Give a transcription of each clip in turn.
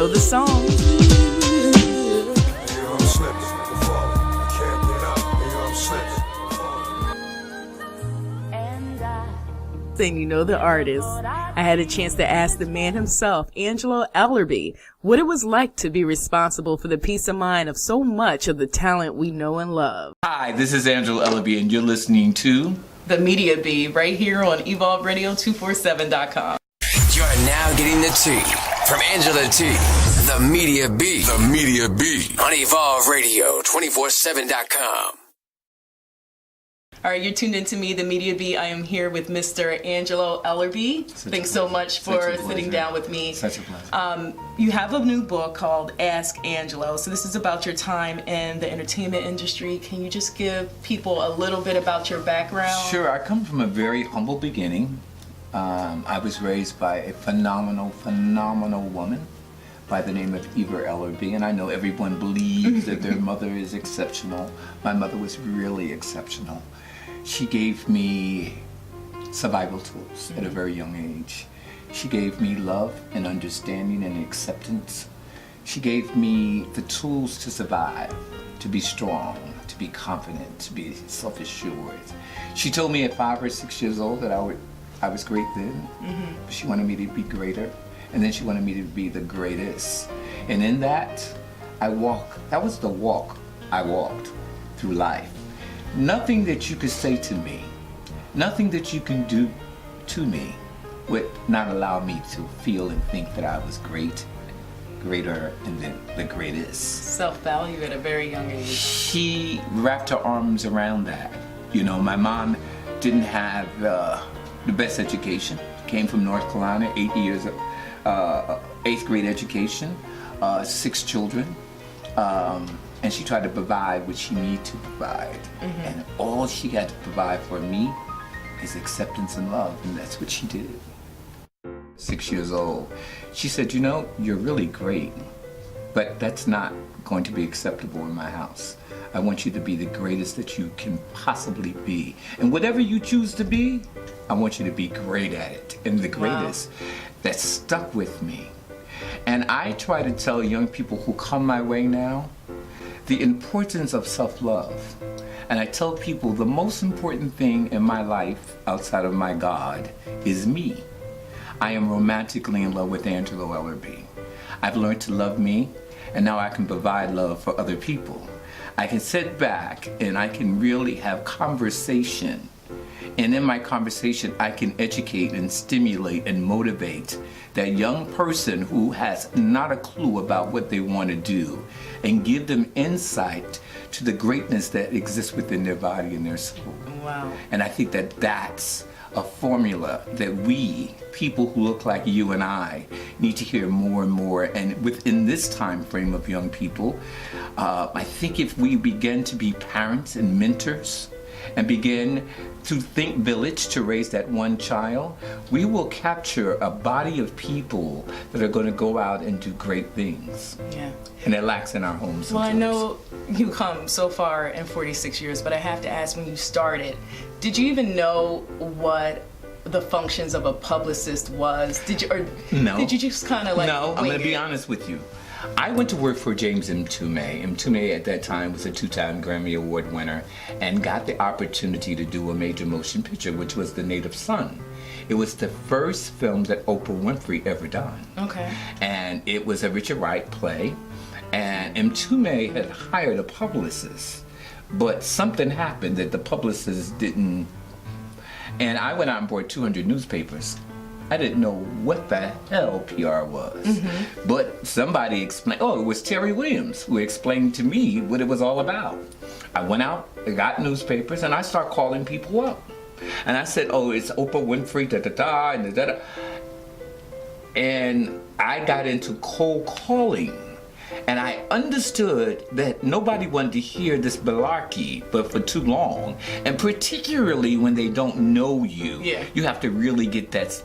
know the song. And you know the artist. I had a chance to ask the man himself, Angelo Ellerbee, what it was like to be responsible for the peace of mind of so much of the talent we know and love. Hi, this is Angelo Ellerbee, and you're listening to The Media Bee, right here on evolveradio247.com. You're now getting the tea from Angela T, The Media Bee. The Media Bee on evolveradio247.com. All right, you're tuned into me, The Media Bee. I am here with Mr. Angelo Ellerbee. Thanks so much for sitting down with me. Such a pleasure. You have a new book called Ask Angelo. So this is about your time in the entertainment industry. Can you just give people a little bit about your background? Sure, I come from a very humble beginning. I was raised by a phenomenal woman by the name of Eva Ellerbee, and I know everyone believes that their mother is exceptional. My mother was really exceptional. She gave me survival tools at a very young age. She gave me love and understanding and acceptance. She gave me the tools to survive, to be strong, to be confident, to be self-assured. She told me at 5 or 6 years old that I was great then, but she wanted me to be greater, and then she wanted me to be the greatest. And in that, that was the walk I walked through life. Nothing that you could say to me, nothing that you can do to me would not allow me to feel and think that I was great, greater, and then the greatest. Self-value at a very young age. She wrapped her arms around that. You know, my mom didn't have the best education. Came from North Carolina, 8 years of 8th grade education, 6 children. And she tried to provide what she needed to provide. And all she had to provide for me is acceptance and love, and that's what she did. 6 years old. She said, you know, you're really great, but that's not going to be acceptable in my house. I want you to be the greatest that you can possibly be. And whatever you choose to be, I want you to be great at it. And the greatest, that stuck with me. And I try to tell young people who come my way now, the importance of self-love. And I tell people the most important thing in my life outside of my God is me. I am romantically in love with Angelo Ellerbee. I've learned to love me, and now I can provide love for other people. I can sit back and I can really have conversation. And in my conversation, I can educate and stimulate and motivate that young person who has not a clue about what they want to do, and give them insight to the greatness that exists within their body and their soul. Wow. And I think that that's a formula that we, people who look like you and I, need to hear more and more. And within this time frame of young people, I think if we begin to be parents and mentors, and begin to think village to raise that one child, we will capture a body of people that are going to go out and do great things. Yeah. And it lacks in our homes. Well, I sometimes. know you come so far in 46 years, but I have to ask, when you started, did you even know what the functions of a publicist was? No. Did you just kind of like No, I'm wing going to be it? honest with you. I went to work for James Mtume. Mtume at that time was a 2-time Grammy Award winner and got the opportunity to do a major motion picture, which was The Native Son. It was the first film that Oprah Winfrey ever done. Okay. And it was a Richard Wright play, and Mtume had hired a publicist, but something happened that the publicist didn't, and I went out and bought 200 newspapers. I didn't know what the hell PR was. But somebody explained, it was Terry Williams who explained to me what it was all about. I went out, I got newspapers, and I started calling people up. And I said, it's Oprah Winfrey, da-da-da, and da-da-da. And I got into cold calling. And I understood that nobody wanted to hear this malarkey, but for too long. And particularly when they don't know you, you have to really get that.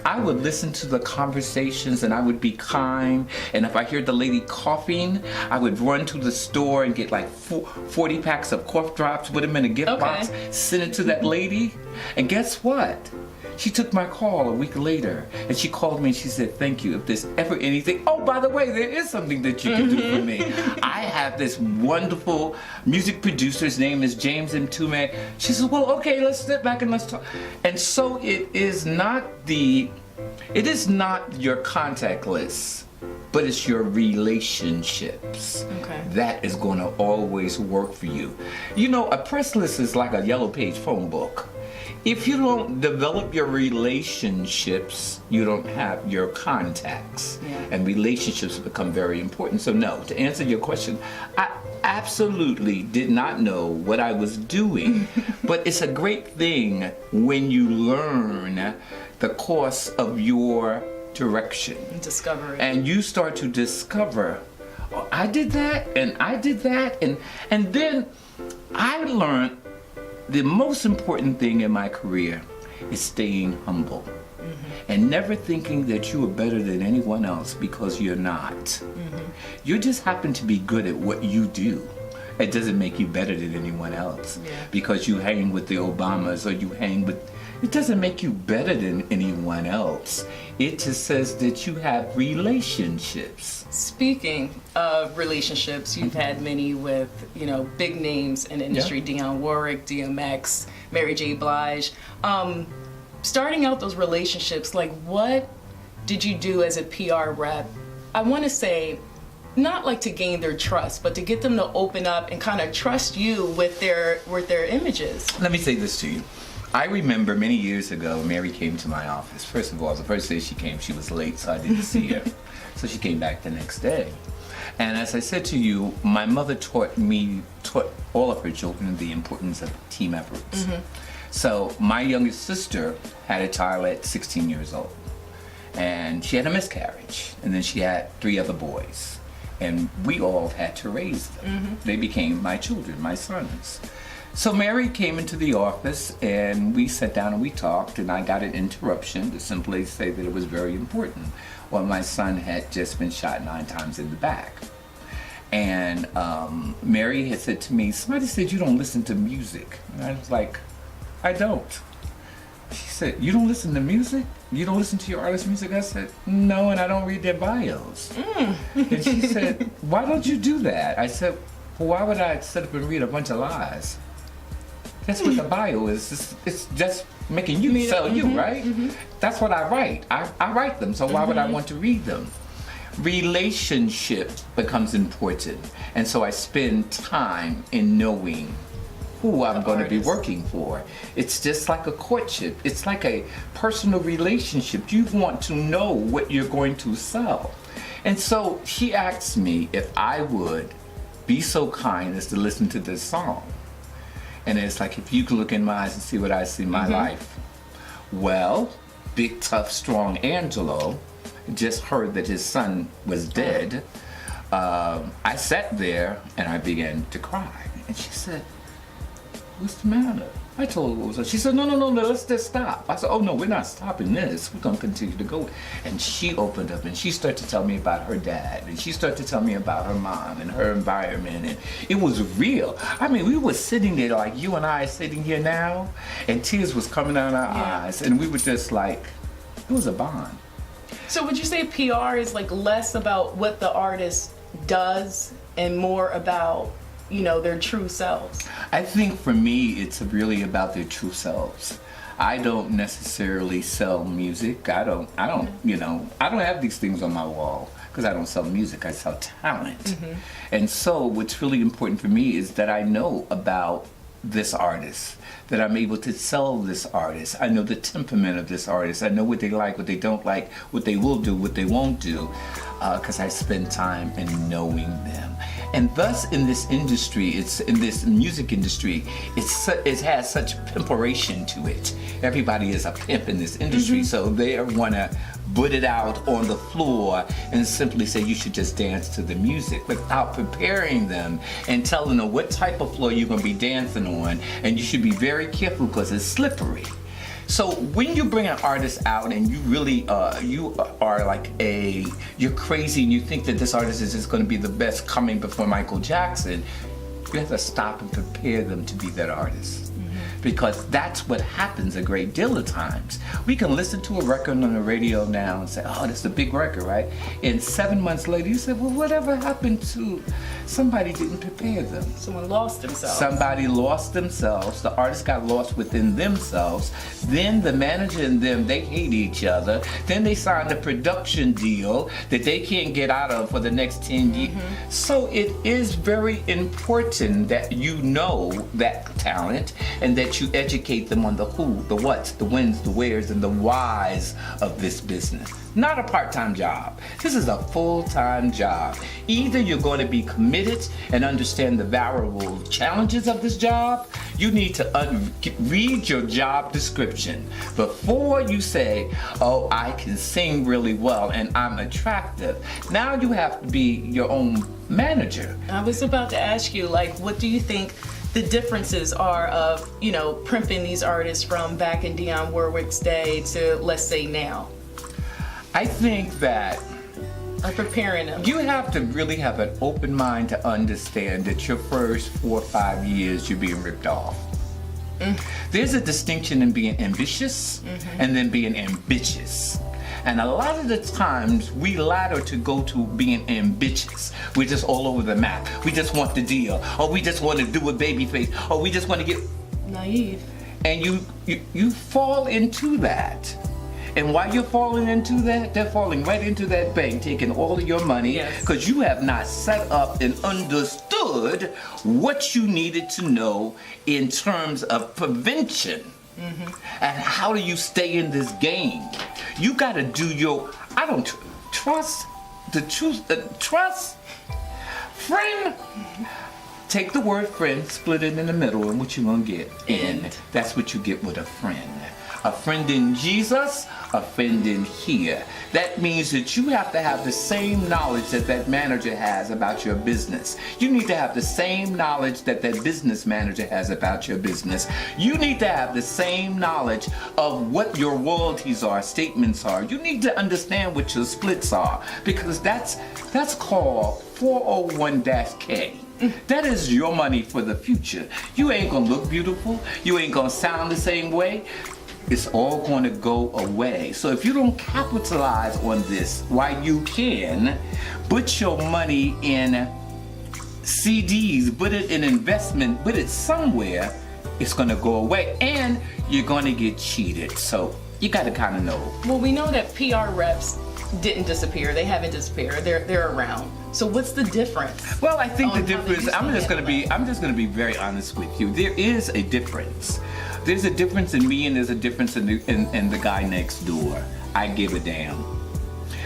I would listen to the conversations and I would be kind. And if I heard the lady coughing, I would run to the store and get like 40 packs of cough drops, put them in a gift box, send it to that lady. And guess what? She took my call a week later, and she called me and she said, thank you. If there's ever anything, oh, by the way, there is something that you can do for me. I have this wonderful music producer. His name is James M. Tume. She said, well, okay, let's sit back and let's talk. And so it is not your contact list, but it's your relationships. Okay. That is going to always work for you. You know, a press list is like a yellow page phone book. If you don't develop your relationships, you don't have your contacts. Yeah. And relationships become very important. So no, to answer your question, I absolutely did not know what I was doing. But it's a great thing when you learn the course of your direction. Discovery. And you start to discover, oh, I did that, and I did that, and then I learned the most important thing in my career is staying humble. And never thinking that you are better than anyone else, because you're not. You just happen to be good at what you do. It doesn't make you better than anyone else. Yeah. Because you hang with the Obamas or you hang with, it doesn't make you better than anyone else. It just says that you have relationships. Speaking of relationships, you've had many with, you know, big names in the industry, Dionne Warwick, DMX, Mary J. Blige. Starting out those relationships, like, what did you do as a PR rep? I want to say, not like to gain their trust, but to get them to open up and kind of trust you with their images. Let me say this to you. I remember many years ago, Mary came to my office. First of all, the first day she came, she was late, so I didn't see her. So she came back the next day. And as I said to you, my mother taught all of her children the importance of team efforts. So my youngest sister had a child at 16 years old. And she had a miscarriage. And then she had 3 other boys. And we all had to raise them. They became my children, my sons. So Mary came into the office and we sat down and we talked, and I got an interruption to simply say that it was very important. Well, my son had just been shot 9 times in the back. And Mary had said to me, somebody said you don't listen to music. And I was like, I don't. She said, you don't listen to music? You don't listen to your artist's music? I said, no, and I don't read their bios. And she said, why don't you do that? I said, well, why would I sit up and read a bunch of lies? That's what the bio is. It's just making you sell you, right? That's what I write. I write them, so why would I want to read them? Relationship becomes important. And so I spend time in knowing who I'm going to be working for. It's just like a courtship. It's like a personal relationship. You want to know what you're going to sell. And so she asked me if I would be so kind as to listen to this song. And it's like, if you could look in my eyes and see what I see in my life. Well, big, tough, strong Angelo just heard that his son was dead. I sat there and I began to cry. And she said, what's the matter? I told her what was up. She said, no, let's just stop. I said, oh no, we're not stopping this. We're going to continue to go. And she opened up and she started to tell me about her dad. And she started to tell me about her mom and her environment. And it was real. I mean, we were sitting there like you and I sitting here now, and tears was coming out our eyes. And we were just like, it was a bond. So would you say PR is like less about what the artist does and more about, you know, their true selves? I think for me, it's really about their true selves. I don't necessarily sell music. I don't have these things on my wall because I don't sell music. I sell talent. And so what's really important for me is that I know about this artist, that I'm able to sell this artist. I know the temperament of this artist. I know what they like, what they don't like, what they will do, what they won't do, because I spend time in knowing them. And thus in this industry, in this music industry, it has such pimperation to it. Everybody is a pimp in this industry, so they want to put it out on the floor and simply say you should just dance to the music without preparing them and telling them what type of floor you're going to be dancing on, and you should be very careful because it's slippery. So when you bring an artist out and you really you are like you're crazy and you think that this artist is just going to be the best coming before Michael Jackson, you have to stop and prepare them to be that artist. because that's what happens a great deal of times. We can listen to a record on the radio now and say, oh, that's a big record, right? And 7 months later, you say, well, whatever happened to somebody didn't prepare them? Someone lost themselves. Somebody lost themselves. The artist got lost within themselves. Then the manager and them, they hate each other. Then they signed a production deal that they can't get out of for the next 10 years. So it is very important that you know that talent and that you educate them on the who, the whats, the whens, the wheres, and the whys of this business. Not a part-time job. This is a full-time job. Either you're going to be committed and understand the variable challenges of this job. You need to read your job description before you say, oh, I can sing really well and I'm attractive. Now you have to be your own manager. I was about to ask you, like, what do you think the differences are of, you know, primping these artists from back in Dionne Warwick's day to, let's say, now? I think that preparing them. you have to really have an open mind to understand that your first 4 or 5 years you're being ripped off. There's a distinction in being ambitious and then being ambitious. And a lot of the times we ladder to go to being ambitious. We're just all over the map. We just want the deal, or we just want to do a baby face, or we just want to get Naive. and you fall into that. And while you're falling into that, they're falling right into that bank, taking all of your money, because you have not set up and understood what you needed to know in terms of prevention. And how do you stay in this game? You got to do your, I don't trust the truth, trust, friend. Take the word friend, split it in the middle, and what you gonna get? End. That's what you get with a friend. A friend in Jesus, a friend in here. That means that you have to have the same knowledge that that manager has about your business. You need to have the same knowledge that that business manager has about your business. You need to have the same knowledge of what your royalties are, statements are. You need to understand what your splits are, because that's called 401-K. That is your money for the future. You ain't gonna look beautiful. You ain't gonna sound the same way. It's all going to go away. So if you don't capitalize on this while you can, put your money in CDs, put it in investment, put it somewhere, it's going to go away and you're going to get cheated. So you got to kind of know. Well, we know that PR reps didn't disappear. They haven't disappeared. They're around. So what's the difference? Well, I think the difference, I'm just going to be very honest with you. There is a difference. There's a difference in me and there's a difference in the guy next door. I give a damn.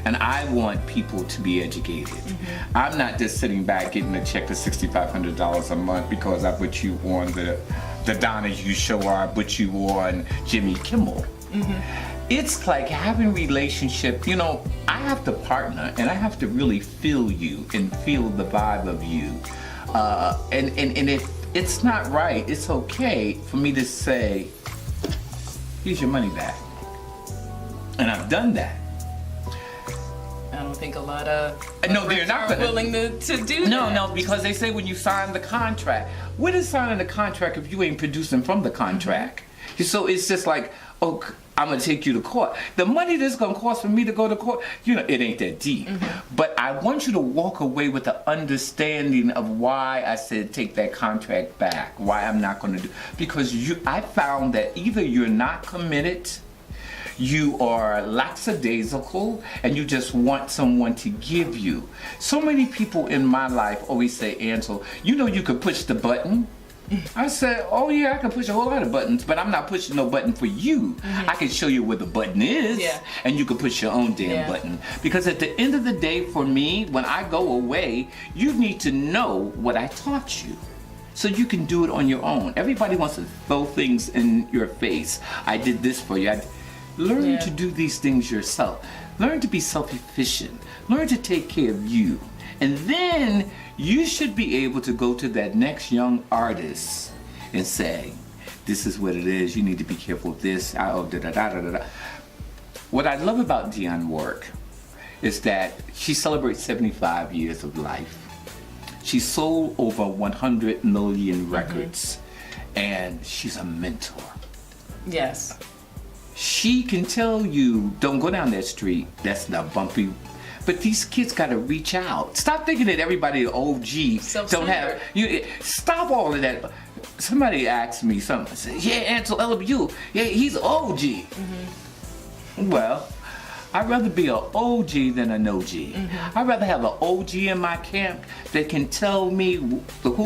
And I want people to be educated. I'm not just sitting back getting a check of $6,500 a month because I put you on the Donahue show or I put you on Jimmy Kimmel. It's like having relationship, you know, I have to partner and I have to really feel you and feel the vibe of you. And if it's not right, it's okay for me to say, here's your money back. And I've done that. I don't think a lot of no, they're not willing to do that. No, because they say when you sign the contract, what is signing the contract if you ain't producing from the contract? So it's just like, oh, I'm gonna take you to court. The money that's gonna cost for me to go to court, you know, it ain't that deep. But I want you to walk away with the understanding of why I said take that contract back, why I'm not gonna do, because I found that either you're not committed, you are lackadaisical, and you just want someone to give you. So many people in my life always say, Ansel, you know you could push the button. I said, oh yeah, I can push a whole lot of buttons, but I'm not pushing no button for you. I can show you where the button is, and you can push your own damn button. Because at the end of the day, for me, when I go away, you need to know what I taught you, so you can do it on your own. Everybody wants to throw things in your face. I did this for you. Learn to do these things yourself. Learn to be self-efficient. Learn to take care of you. And then you should be able to go to that next young artist and say, this is what it is. You need to be careful of this. What I love about Dionne Warwick is that she celebrates 75 years of life. She sold over 100 million records. and she's a mentor. Yes. She can tell you, don't go down that street, that's not bumpy. But these kids gotta reach out. Stop thinking that everybody OG don't have, stop all of that. Somebody asked me something, said, yeah, Angelo Ellerbee, yeah, he's OG. Mm-hmm. Well, I'd rather be an OG than an OG. Mm-hmm. I'd rather have an OG in my camp that can tell me the who,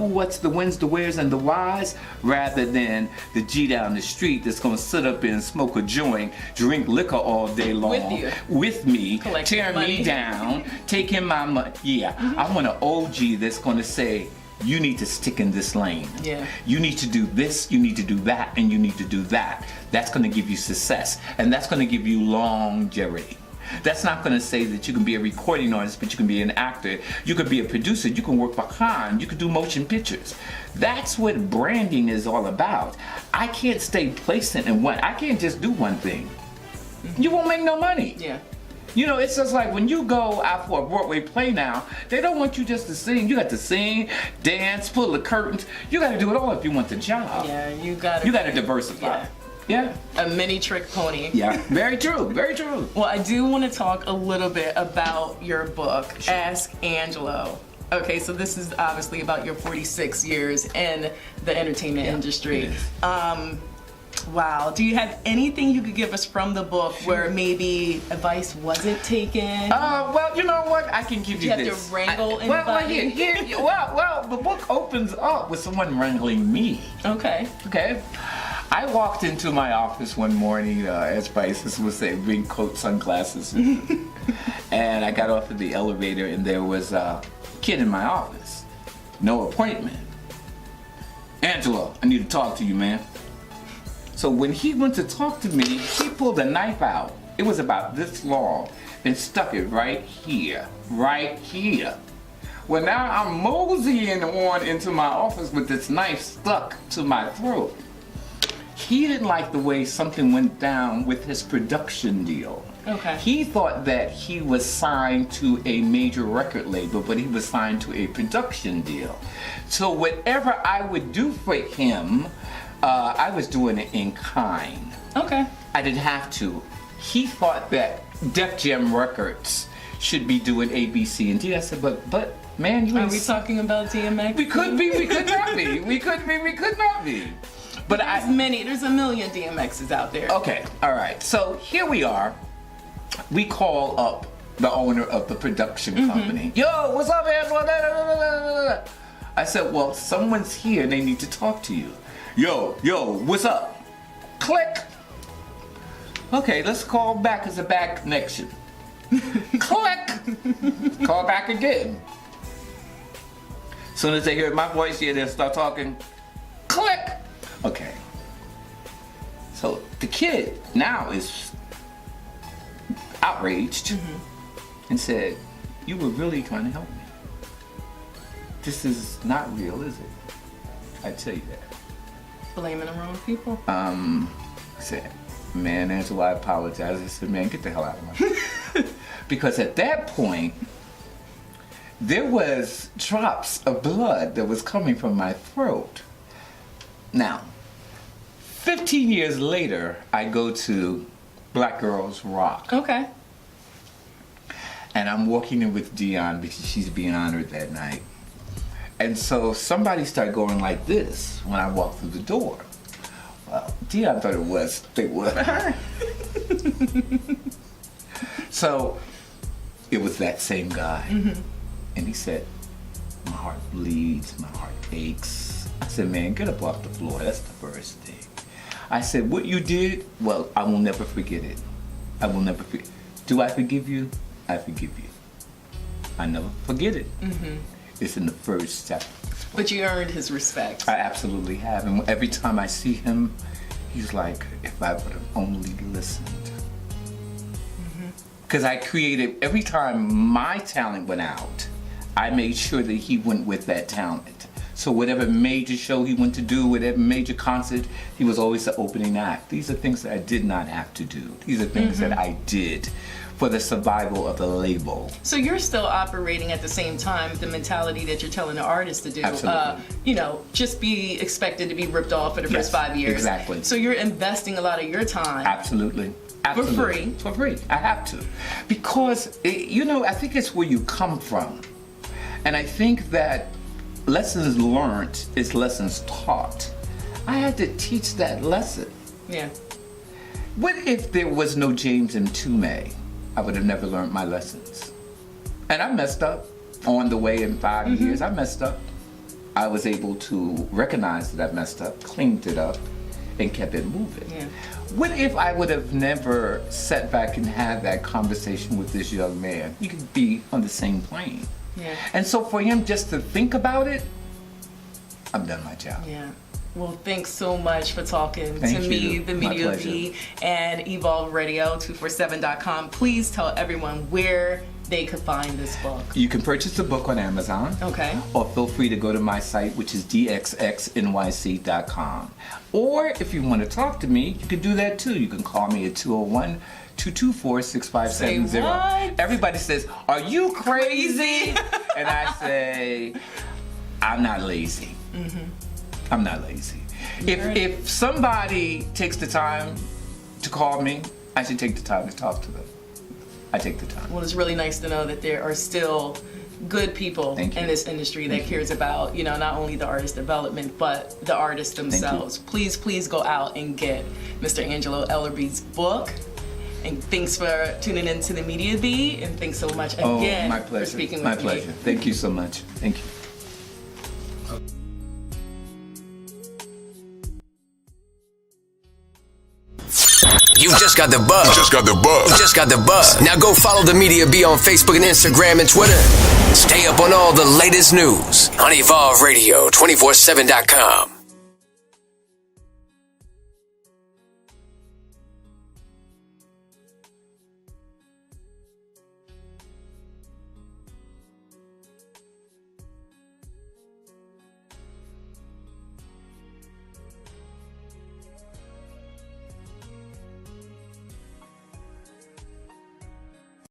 what's, the whens, the wheres, and the whys, rather than the G down the street that's gonna sit up and smoke a joint, drink liquor all day long with me, tearing me down, taking my money. Yeah, mm-hmm. I want an OG that's gonna say, you need to stick in this lane. Yeah. You need to do this, you need to do that, and you need to do that. That's going to give you success, and that's going to give you longevity. That's not going to say that you can be a recording artist, but you can be an actor. You could be a producer. You can work behind. You could do motion pictures. That's what branding is all about. I can't stay placent in one. I can't just do one thing. You won't make no money. Yeah. You know, it's just like when you go out for a Broadway play now, they don't want you just to sing. You got to sing, dance, pull the curtains. You got to do it all if you want the job. Yeah, you got to diversify. Yeah. A mini trick pony. Yeah, very true, very true. Well, I do want to talk a little bit about your book, sure. Ask Angelo. Okay, so this is obviously about your 46 years in the entertainment industry. Wow. Do you have anything you could give us from the book where maybe advice wasn't taken? Well, you know what? I can give you this. You have to wrangle anybody? Well, the book opens up with someone wrangling me. Okay. Okay. I walked into my office one morning, as Spices would say, bring coat, sunglasses. And I got off of the elevator and there was a kid in my office. No appointment. Angelo, I need to talk to you, man. So when he went to talk to me, he pulled a knife out. It was about this long and stuck it right here, right here. Well, now I'm moseying on into my office with this knife stuck to my throat. He didn't like the way something went down with his production deal. Okay. He thought that he was signed to a major record label, but he was signed to a production deal. So whatever I would do for him, I was doing it in kind. Okay. I didn't have to. He thought that Def Jam Records should be doing A, B, C, and D. I said, but man, you are we talking about DMX? We could be, we could not be. We could be, we could not be. But there's a million DMXs out there. Okay, all right. So here we are. We call up the owner of the production company. Yo, what's up, Angelo? I said, well, someone's here and they need to talk to you. Yo, what's up? Click. Okay, let's call back as a bad connection. Click. Call back again. As soon as they hear my voice here, they'll start talking. Click. Okay. So the kid now is outraged and said, you were really trying to help me. This is not real, is it? I tell you that. Blaming the wrong people? I said, man, Angelo, I apologize. I said, man, get the hell out of my face. Because at that point, there was drops of blood that was coming from my throat. Now, 15 years later, I go to Black Girls Rock. Okay. And I'm walking in with Dion because she's being honored that night. And so somebody started going like this when I walked through the door. Well, Dion thought they were. So it was that same guy. And he said, my heart bleeds, my heart aches. I said, man, get up off the floor. That's the first thing. I said, what you did, well, I will never forget it. I will never forget. Do I forgive you? I forgive you. I never forget it. It's in the first chapter. But you earned his respect. I absolutely have. And every time I see him, he's like, if I would have only listened. Because I created, every time my talent went out, I made sure that he went with that talent. So whatever major show he went to do, whatever major concert, he was always the opening act. These are things that I did not have to do. These are things that I did for the survival of the label. So you're still operating at the same time the mentality that you're telling the artist to do. Absolutely. Just be expected to be ripped off for the first Yes, 5 years. exactly. So you're investing a lot of your time. Absolutely. For free. I have to. Because, I think it's where you come from. And I think that lessons learned is lessons taught. I had to teach that lesson. Yeah. What if there was no James M. Tume? I would have never learned my lessons. And I messed up on the way in 5 years. I messed up. I was able to recognize that I messed up, cleaned it up, and kept it moving. Yeah. What if I would have never sat back and had that conversation with this young man? You could be on the same plane. Yeah. And so for him just to think about it, I've done my job. Yeah. Well, thanks so much for talking Thank to me, you. the My Media pleasure. Bee, and Evolve Radio 247.com. Please tell everyone where they could find this book. You can purchase the book on Amazon. Okay. Or feel free to go to my site, which is dxxnyc.com. Or if you want to talk to me, you can do that too. You can call me at 201-224-6570. Say what? Everybody says, "Are you crazy?" And I say, "I'm not lazy. I'm not lazy. If somebody takes the time to call me, I should take the time to talk to them. I take the time." Well, it's really nice to know that there are still good people Thank you. in this industry that cares about, not only the artist development, but the artists themselves. Please go out and get Mr. Angelo Ellerbee's book. And thanks for tuning in to the Media Bee, and thanks so much again my pleasure. for speaking with my me. pleasure. Thank you so much. Thank you. You just got the buzz. You just got the buzz. You just got the buzz. Now go follow the Media Bee on Facebook and Instagram and Twitter. Stay up on all the latest news on EvolveRadio247.com.